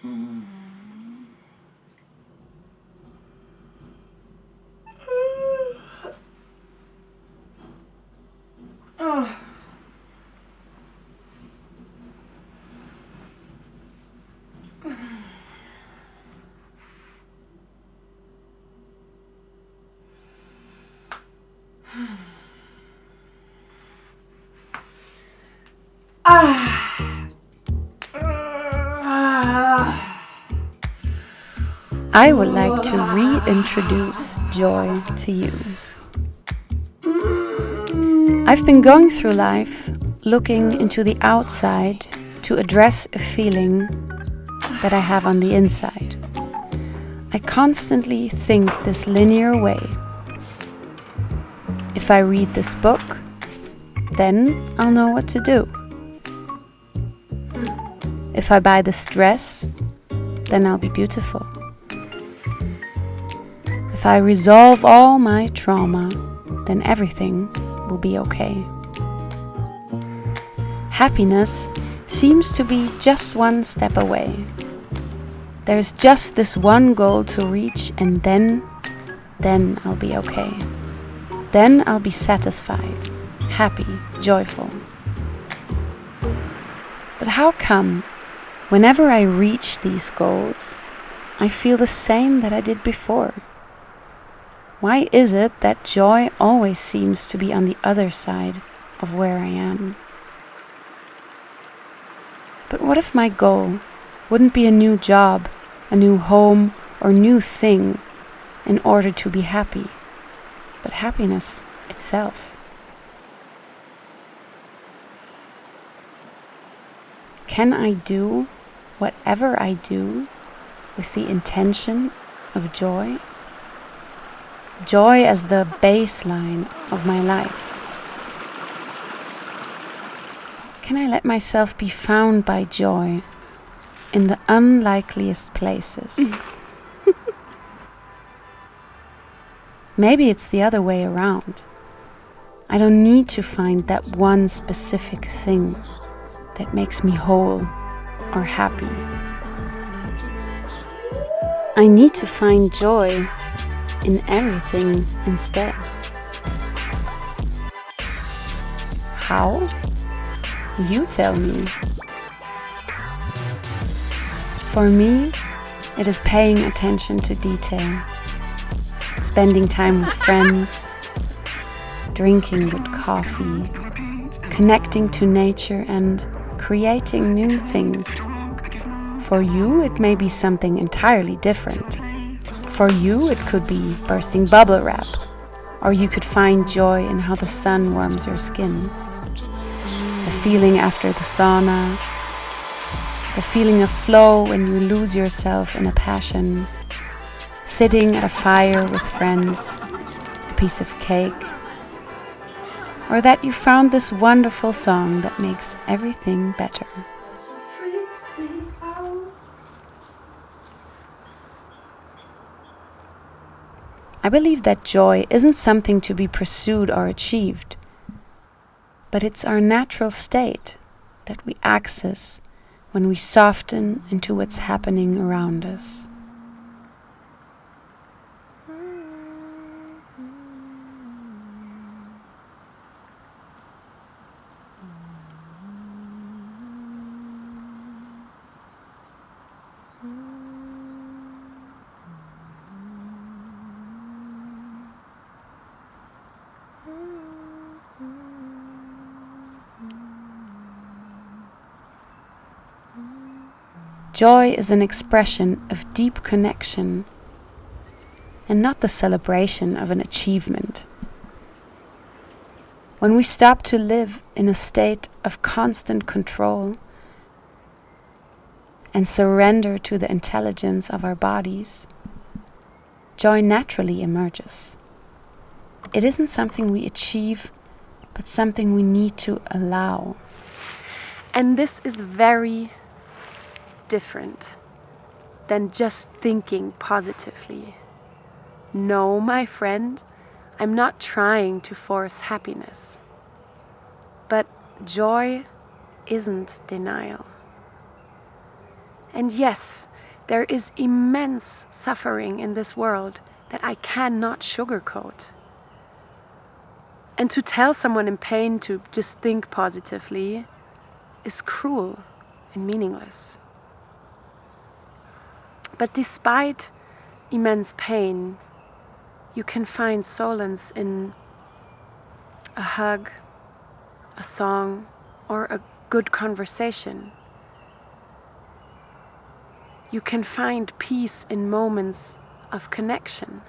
Oh. I would like to reintroduce joy to you. I've been going through life looking into the outside to address a feeling that I have on the inside. I constantly think this linear way. If I read this book, then I'll know what to do. If I buy this dress, then I'll be beautiful. If I resolve all my trauma, then everything will be okay. Happiness seems to be just one step away. There's just this one goal to reach, and then I'll be okay. Then I'll be satisfied, happy, joyful. But how come, whenever I reach these goals, I feel the same that I did before? Why is it that joy always seems to be on the other side of where I am? But what if my goal wouldn't be a new job, a new home, or new thing in order to be happy, but happiness itself? Can I do whatever I do with the intention of joy? Joy as the baseline of my life. Can I let myself be found by joy in the unlikeliest places? Maybe it's the other way around. I don't need to find that one specific thing that makes me whole or happy. I need to find joy in everything instead. How? You tell me. For me, it is paying attention to detail, spending time with friends, drinking good coffee, connecting to nature, and creating new things. For you, it may be something entirely different. For you, it could be bursting bubble wrap, or you could find joy in how the sun warms your skin. The feeling after the sauna, the feeling of flow when you lose yourself in a passion, sitting at a fire with friends, a piece of cake, or that you found this wonderful song that makes everything better. I believe that joy isn't something to be pursued or achieved, but it's our natural state that we access when we soften into what's happening around us. Joy is an expression of deep connection and not the celebration of an achievement. When we stop to live in a state of constant control and surrender to the intelligence of our bodies, joy naturally emerges. It isn't something we achieve, but something we need to allow. And this is very different than just thinking positively. No, my friend, I'm not trying to force happiness. But joy isn't denial. And yes, There is immense suffering in this world that I cannot sugarcoat. And to tell someone in pain to just think positively is cruel and meaningless. But despite immense pain, you can find solace in a hug, a song, or a good conversation. You can find peace in moments of connection.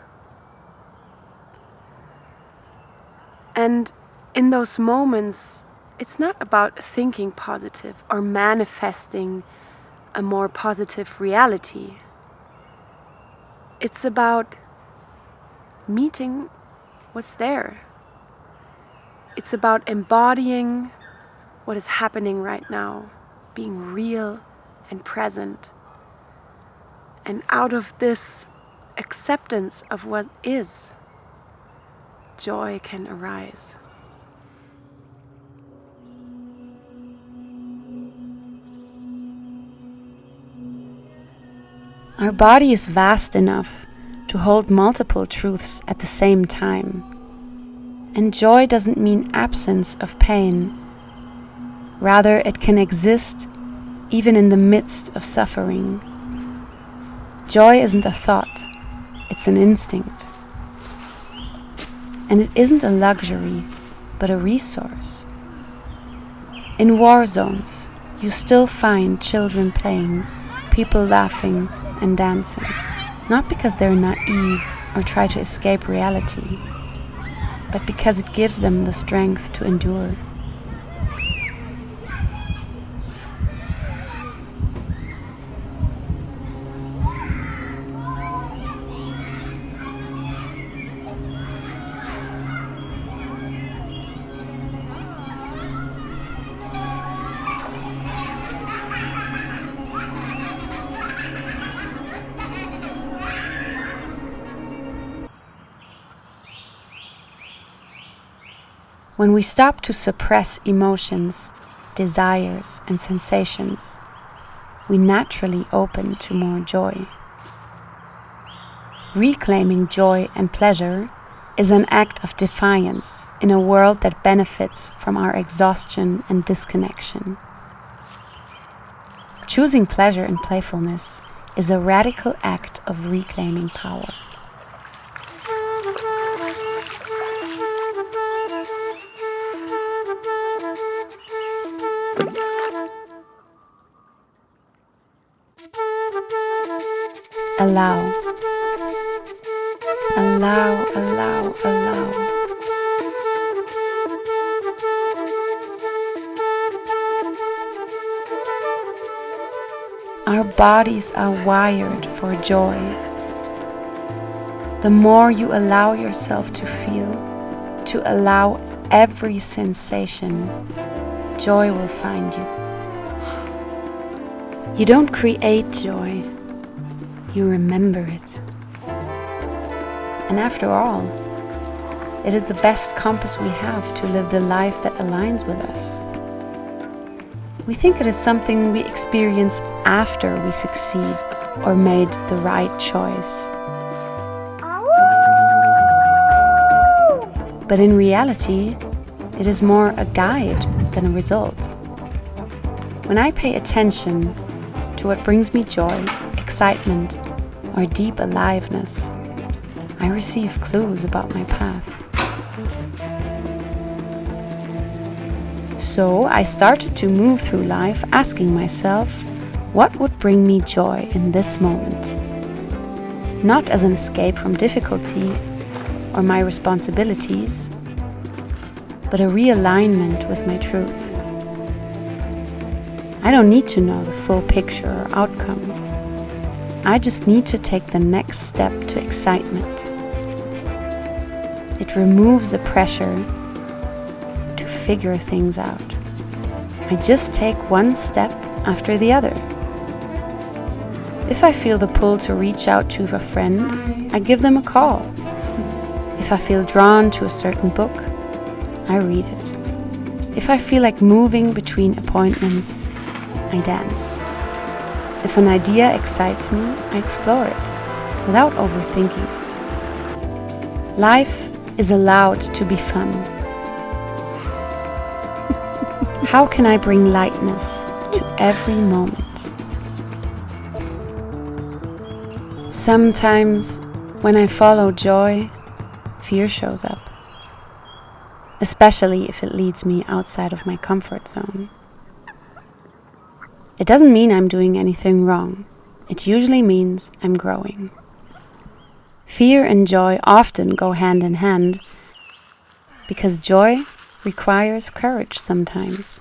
And in those moments, it's not about thinking positive or manifesting a more positive reality. It's about meeting what's there. It's about embodying what is happening right now, being real and present. And out of this acceptance of what is, joy can arise. Our body is vast enough to hold multiple truths at the same time. And joy doesn't mean absence of pain. Rather, it can exist even in the midst of suffering. Joy isn't a thought, it's an instinct. And it isn't a luxury, but a resource. In war zones, you still find children playing, people laughing and dancing, not because they're naive or try to escape reality, but because it gives them the strength to endure. When we stop to suppress emotions, desires, and sensations, we naturally open to more joy. Reclaiming joy and pleasure is an act of defiance in a world that benefits from our exhaustion and disconnection. Choosing pleasure and playfulness is a radical act of reclaiming power. Allow. Allow, allow, allow. Our bodies are wired for joy. The more you allow yourself to feel, to allow every sensation, joy will find you. You don't create joy. You remember it. And after all, it is the best compass we have to live the life that aligns with us. We think it is something we experience after we succeed or made the right choice. But in reality, it is more a guide than a result. When I pay attention to what brings me joy, excitement, or deep aliveness, I receive clues about my path. So I started to move through life asking myself, what would bring me joy in this moment? Not as an escape from difficulty or my responsibilities, but a realignment with my truth. I don't need to know the full picture or outcome. I just need to take the next step to excitement. It removes the pressure to figure things out. I just take one step after the other. If I feel the pull to reach out to a friend, I give them a call. If I feel drawn to a certain book, I read it. If I feel like moving between appointments, I dance. If an idea excites me, I explore it without overthinking it. Life is allowed to be fun. How can I bring lightness to every moment? Sometimes, when I follow joy, fear shows up, especially if it leads me outside of my comfort zone. It doesn't mean I'm doing anything wrong. It usually means I'm growing. Fear and joy often go hand in hand because joy requires courage sometimes.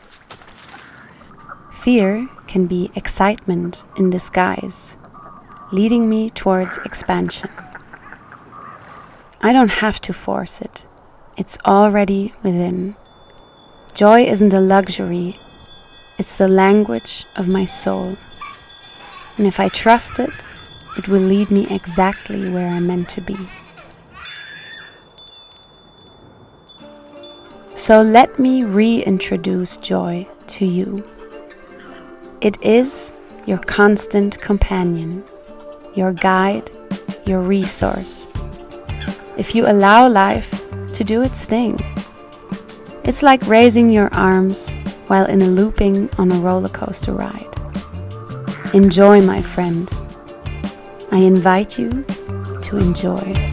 Fear can be excitement in disguise, leading me towards expansion. I don't have to force it. It's already within. Joy isn't a luxury. It's the language of my soul. And if I trust it, it will lead me exactly where I'm meant to be. So let me reintroduce joy to you. It is your constant companion, your guide, your resource. If you allow life to do its thing, it's like raising your arms while in a looping on a roller coaster ride. Enjoy, my friend. I invite you to enjoy.